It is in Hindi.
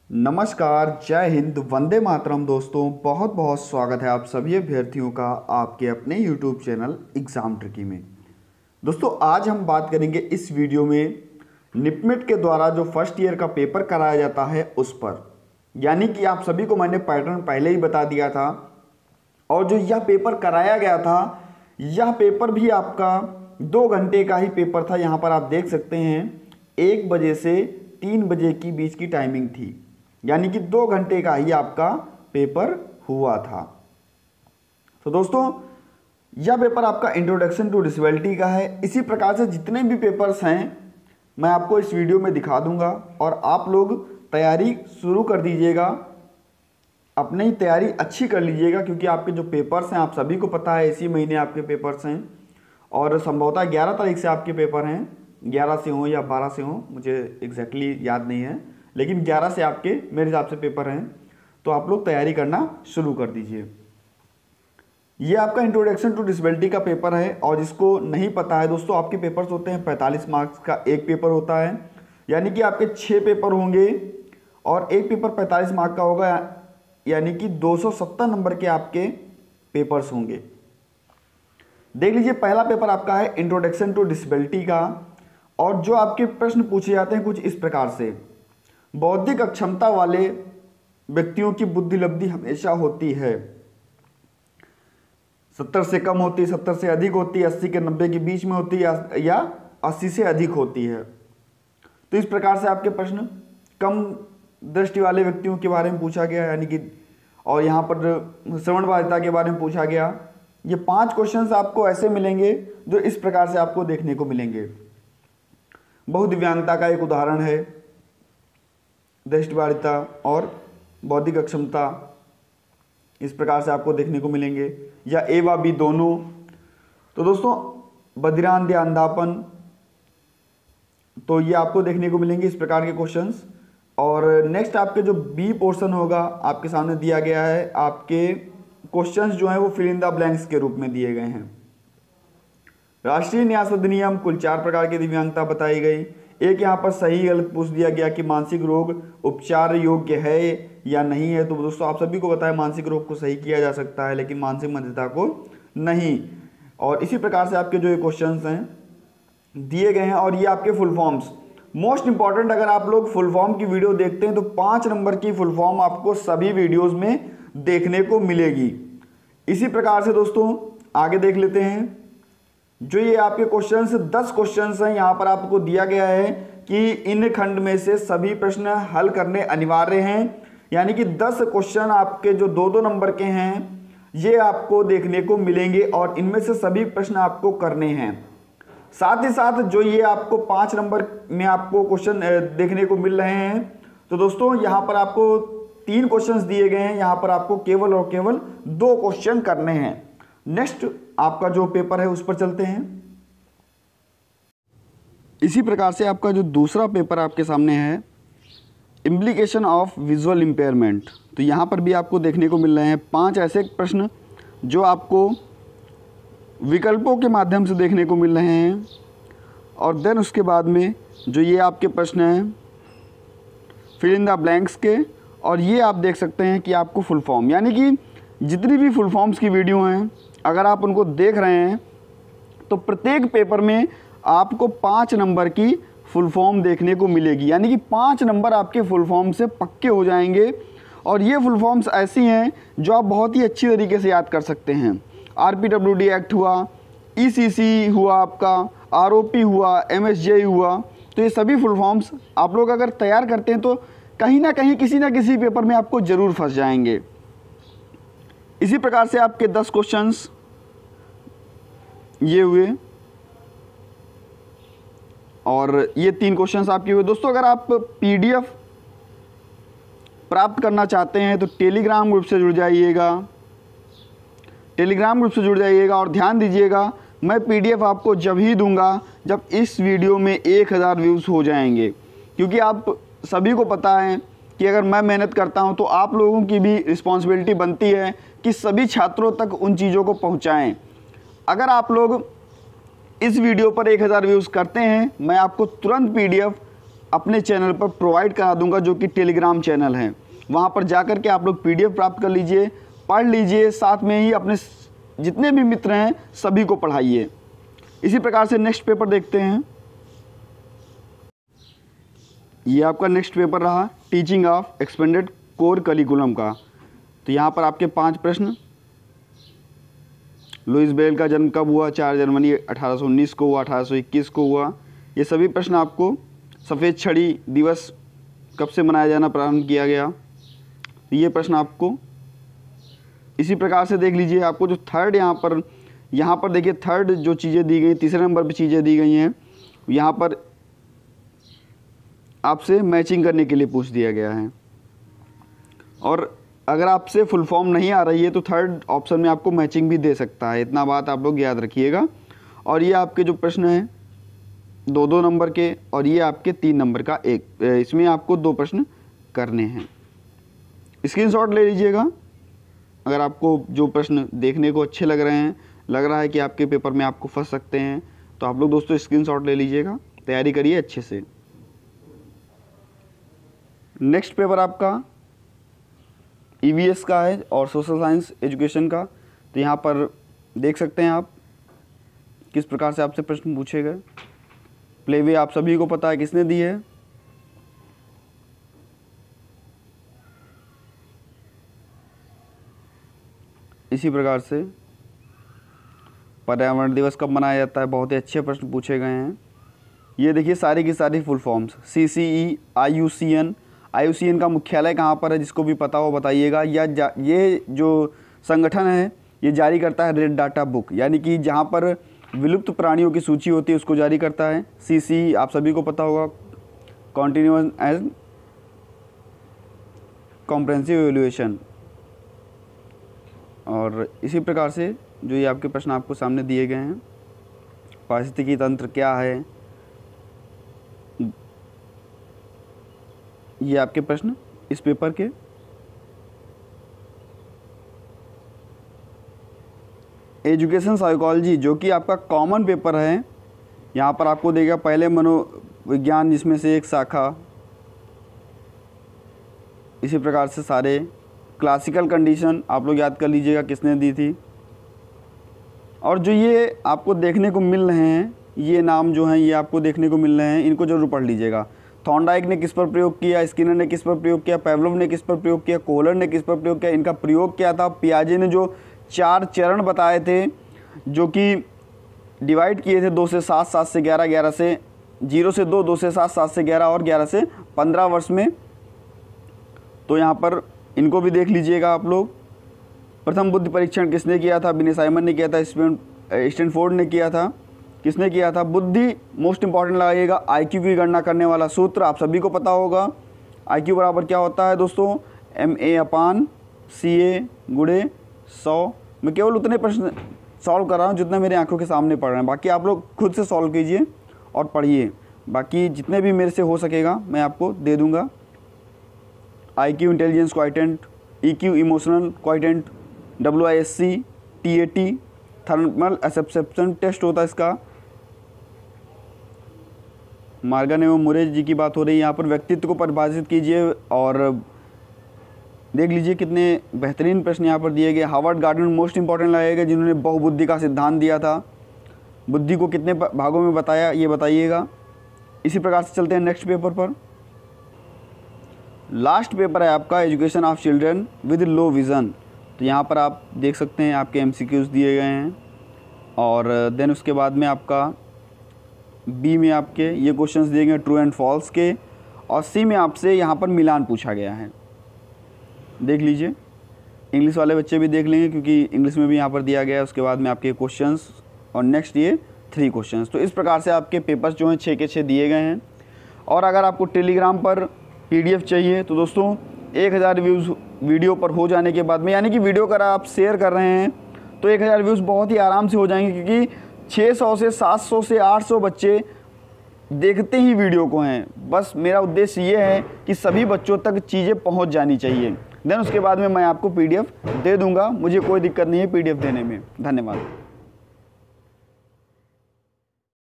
नमस्कार, जय हिंद, वंदे मातरम। दोस्तों बहुत बहुत स्वागत है आप सभी अभ्यर्थियों का आपके अपने YouTube चैनल एग्ज़ाम ट्रिकी में। दोस्तों आज हम बात करेंगे इस वीडियो में निपमिट के द्वारा जो फर्स्ट ईयर का पेपर कराया जाता है उस पर। यानी कि आप सभी को मैंने पैटर्न पहले ही बता दिया था और जो यह पेपर कराया गया था यह पेपर भी आपका 2 घंटे का ही पेपर था। यहाँ पर आप देख सकते हैं 1 बजे से 3 बजे की बीच की टाइमिंग थी, यानी कि 2 घंटे का ही आपका पेपर हुआ था। तो दोस्तों यह पेपर आपका इंट्रोडक्शन टू डिसेबिलिटी का है। इसी प्रकार से जितने भी पेपर्स हैं मैं आपको इस वीडियो में दिखा दूंगा और आप लोग तैयारी शुरू कर दीजिएगा, अपनी तैयारी अच्छी कर लीजिएगा, क्योंकि आपके जो पेपर्स हैं आप सभी को पता है इसी महीने आपके पेपर्स हैं और संभवतः 11 तारीख से आपके पेपर हैं। 11 से हो या 12 से हो, मुझे एग्जैक्टली याद नहीं है, लेकिन 11 से आपके मेरे हिसाब से पेपर हैं। तो आप लोग तैयारी करना शुरू कर दीजिए। ये आपका इंट्रोडक्शन टू डिसेबिलिटी का पेपर है और जिसको नहीं पता है दोस्तों, आपके पेपर्स होते हैं 45 मार्क्स का एक पेपर होता है, यानी कि आपके 6 पेपर होंगे और एक पेपर 45 मार्क का होगा, यानी कि 270 नंबर के आपके पेपर्स होंगे। देख लीजिए पहला पेपर आपका है इंट्रोडक्शन टू डिसेबिलिटी का और जो आपके प्रश्न पूछे जाते हैं कुछ इस प्रकार से। बौद्धिक अक्षमता वाले व्यक्तियों की बुद्धि लब्धि हमेशा होती है, 70 से कम होती है, 70 से अधिक होती है, 80 के 90 के बीच में होती है या 80 से अधिक होती है। तो इस प्रकार से आपके प्रश्न कम दृष्टि वाले व्यक्तियों के बारे में पूछा गया, यानी कि और यहाँ पर श्रवणबाधिता के बारे में पूछा गया। ये 5 क्वेश्चंस आपको ऐसे मिलेंगे जो इस प्रकार से आपको देखने को मिलेंगे। बहुदिव्यांगता का एक उदाहरण है, दृष्टिबाधिता और बौद्धिक अक्षमता, इस प्रकार से आपको देखने को मिलेंगे, या ए व बी दोनों। तो दोस्तों बधिरांध या अंधापन, तो ये आपको देखने को मिलेंगे इस प्रकार के क्वेश्चंस। और नेक्स्ट आपके जो बी पोर्शन होगा आपके सामने दिया गया है, आपके क्वेश्चंस जो हैं वो फिल इन द ब्लैंक्स के रूप में दिए गए हैं। राष्ट्रीय न्यास अधिनियम कुल 4 प्रकार की दिव्यांगता बताई गई। एक यहाँ पर सही गलत पूछ दिया गया कि मानसिक रोग उपचार योग्य है या नहीं है। तो दोस्तों आप सभी को पता है मानसिक रोग को सही किया जा सकता है लेकिन मानसिक मंदता को नहीं। और इसी प्रकार से आपके जो ये क्वेश्चंस हैं दिए गए हैं और ये आपके फुल फॉर्म्स मोस्ट इंपॉर्टेंट। अगर आप लोग फुल फॉर्म की वीडियो देखते हैं तो 5 नंबर की फुल फॉर्म आपको सभी वीडियोज में देखने को मिलेगी। इसी प्रकार से दोस्तों आगे देख लेते हैं। जो ये आपके क्वेश्चंस 10 क्वेश्चंस हैं, यहाँ पर आपको दिया गया है कि इन खंड में से सभी प्रश्न हल करने अनिवार्य हैं, यानी कि 10 क्वेश्चन आपके जो 2-2 नंबर के हैं ये आपको देखने को मिलेंगे और इनमें से सभी प्रश्न आपको करने हैं। साथ ही साथ जो ये आपको 5 नंबर में आपको क्वेश्चन देखने को मिल रहे हैं, तो दोस्तों यहाँ पर आपको 3 क्वेश्चंस दिए गए हैं, यहाँ पर आपको केवल और केवल 2 क्वेश्चन करने हैं। नेक्स्ट आपका जो पेपर है उस पर चलते हैं। इसी प्रकार से आपका जो दूसरा पेपर आपके सामने है इम्प्लीकेशन ऑफ विजुअल इम्पेयरमेंट, तो यहाँ पर भी आपको देखने को मिल रहे हैं 5 ऐसे प्रश्न जो आपको विकल्पों के माध्यम से देखने को मिल रहे हैं। और देन उसके बाद में जो ये आपके प्रश्न हैं फिल इन द ब्लैंक्स के, और ये आप देख सकते हैं कि आपको फुल फॉर्म, यानी कि जितनी भी फुल फॉर्म्स की वीडियो हैं अगर आप उनको देख रहे हैं तो प्रत्येक पेपर में आपको 5 नंबर की फुल फॉर्म देखने को मिलेगी, यानी कि 5 नंबर आपके फुल फॉर्म से पक्के हो जाएंगे। और ये फुल फॉर्म्स ऐसी हैं जो आप बहुत ही अच्छी तरीके से याद कर सकते हैं। RPWD एक्ट हुआ, ECC हुआ, आपका ROP हुआ, MSJ हुआ, तो ये सभी फुल फॉर्म्स आप लोग अगर तैयार करते हैं तो कहीं ना कहीं किसी ना किसी पेपर में आपको ज़रूर फंस जाएंगे। इसी प्रकार से आपके 10 क्वेश्चंस ये हुए और ये 3 क्वेश्चंस आपके हुए। दोस्तों अगर आप PDF प्राप्त करना चाहते हैं तो टेलीग्राम ग्रुप से जुड़ जाइएगा, टेलीग्राम ग्रुप से जुड़ जाइएगा। और ध्यान दीजिएगा मैं PDF आपको जब ही दूंगा जब इस वीडियो में 1000 व्यूज़ हो जाएंगे, क्योंकि आप सभी को पता है कि अगर मैं मेहनत करता हूं तो आप लोगों की भी रिस्पॉन्सिबिलिटी बनती है कि सभी छात्रों तक उन चीज़ों को पहुंचाएं। अगर आप लोग इस वीडियो पर 1000 व्यूज़ करते हैं मैं आपको तुरंत PDF अपने चैनल पर प्रोवाइड करा दूंगा, जो कि टेलीग्राम चैनल है। वहाँ पर जा कर के आप लोग PDF प्राप्त कर लीजिए, पढ़ लीजिए, साथ में ही अपने जितने भी मित्र हैं सभी को पढ़ाइए। इसी प्रकार से नेक्स्ट पेपर देखते हैं। ये आपका नेक्स्ट पेपर रहा teaching of expanded core curriculum का। तो यहाँ पर आपके 5 प्रश्न। लुईस ब्रेल का जन्म कब हुआ? 4 जनवरी 1819 को हुआ, 1821 को हुआ। ये सभी प्रश्न आपको सफ़ेद छड़ी दिवस कब से मनाया जाना प्रारंभ किया गया, ये प्रश्न आपको इसी प्रकार से देख लीजिए। आपको जो थर्ड यहाँ पर देखिए, थर्ड जो चीज़ें दी गई, तीसरे नंबर पर चीज़ें दी गई हैं, यहाँ पर आपसे मैचिंग करने के लिए पूछ दिया गया है। और अगर आपसे फुल फॉर्म नहीं आ रही है तो थर्ड ऑप्शन में आपको मैचिंग भी दे सकता है। इतना बात आप लोग याद रखिएगा। और ये आपके जो प्रश्न हैं 2-2 नंबर के, और ये आपके 3 नंबर का एक, इसमें आपको 2 प्रश्न करने हैं। स्क्रीनशॉट ले लीजिएगा। अगर आपको जो प्रश्न देखने को अच्छे लग रहे हैं, लग रहा है कि आपके पेपर में आपको फंस सकते हैं, तो आप लोग दोस्तों स्क्रीनशॉट ले लीजिएगा, तैयारी करिए अच्छे से। नेक्स्ट पेपर आपका EVS का है और सोशल साइंस एजुकेशन का। तो यहाँ पर देख सकते हैं आप किस प्रकार से आपसे प्रश्न पूछे गए। प्लेवे आप सभी को पता है किसने दी है, इसी प्रकार से पर्यावरण दिवस कब मनाया जाता है, बहुत ही अच्छे प्रश्न पूछे गए हैं। ये देखिए सारी की सारी फुल फॉर्म्स, CCE, IUCN का मुख्यालय कहाँ पर है, जिसको भी पता हो बताइएगा। ये जो संगठन है ये जारी करता है रेड डाटा बुक, यानी कि जहाँ पर विलुप्त प्राणियों की सूची होती है उसको जारी करता है। CCE आप सभी को पता होगा, कॉन्टिन्यूस एंड कॉम्प्रेहेंसिव इवैल्यूएशन। और इसी प्रकार से जो ये आपके प्रश्न आपको सामने दिए गए हैं, पारिस्थितिकी तंत्र क्या है, ये आपके प्रश्न इस पेपर के। एजुकेशन साइकोलॉजी जो कि आपका कॉमन पेपर है, यहाँ पर आपको देगा पहले मनोविज्ञान जिसमें से एक शाखा, इसी प्रकार से सारे। क्लासिकल कंडीशन आप लोग याद कर लीजिएगा किसने दी थी। और जो ये आपको देखने को मिल रहे हैं, ये नाम जो हैं ये आपको देखने को मिल रहे हैं, इनको जरूर पढ़ लीजिएगा। थॉर्नडाइक ने किस पर प्रयोग किया, स्किनर ने किस पर प्रयोग किया, पेवलोव ने किस पर प्रयोग किया, कोहलर ने किस पर प्रयोग किया, इनका प्रयोग क्या था। पियाजे ने जो 4 चरण बताए थे जो कि डिवाइड किए थे 2 से 7, 7 से 11, 11 से 0 से 2, 2 से 7, 7 से 11 और 11 से 15 वर्ष में, तो यहाँ पर इनको भी देख लीजिएगा आप लोग। प्रथम बुद्धि परीक्षण किसने किया था, बिने साइमन ने किया था, स्टैनफोर्ड ने किया था, किसने किया था। बुद्धि मोस्ट इंपॉर्टेंट लगाइएगा। IQ की गणना करने वाला सूत्र आप सभी को पता होगा। IQ बराबर क्या होता है दोस्तों, MA/CA × 100। मैं केवल उतने प्रश्न सॉल्व कर रहा हूँ जितने मेरे आंखों के सामने पढ़ रहे हैं, बाकी आप लोग खुद से सॉल्व कीजिए और पढ़िए। बाकी जितने भी मेरे से हो सकेगा मैं आपको दे दूँगा। IQ intelligence quotient, EQ emotional quotient, WISC, TAT thermal exception test होता है इसका। मार्गन एवं मुरे जी की बात हो रही है यहाँ पर। व्यक्तित्व को परिभाषित कीजिए और देख लीजिए कितने बेहतरीन प्रश्न यहाँ पर दिए गए। हार्वर्ड गार्डन मोस्ट इंपॉर्टेंट लगेगा, जिन्होंने बहुबुद्धि का सिद्धांत दिया था। बुद्धि को कितने भागों में बताया ये बताइएगा। इसी प्रकार से चलते हैं नेक्स्ट पेपर पर। लास्ट पेपर है आपका education of children with low vision. तो यहाँ पर आप देख सकते हैं आपके MCQs दिए गए हैं और देन उसके बाद में आपका B में आपके ये क्वेश्चंस दिए गए ट्रू एंड फॉल्स के, और C में आपसे यहाँ पर मिलान पूछा गया है। देख लीजिए, इंग्लिश वाले बच्चे भी देख लेंगे क्योंकि इंग्लिश में भी यहाँ पर दिया गया है। उसके बाद में आपके क्वेश्चंस और नेक्स्ट ये 3 क्वेश्चंस। तो इस प्रकार से आपके पेपर्स जो हैं 6 के 6 दिए गए हैं। और अगर आपको टेलीग्राम पर PDF चाहिए तो दोस्तों 1000 व्यूज़ वीडियो पर हो जाने के बाद में, यानी कि वीडियो अगर आप शेयर कर रहे हैं तो 1000 व्यूज़ बहुत ही आराम से हो जाएंगे, क्योंकि 600 से 700 से 800 बच्चे देखते ही वीडियो को हैं। बस मेरा उद्देश्य ये है कि सभी बच्चों तक चीज़ें पहुंच जानी चाहिए। देन उसके बाद में मैं आपको PDF दे दूंगा, मुझे कोई दिक्कत नहीं है PDF देने में। धन्यवाद।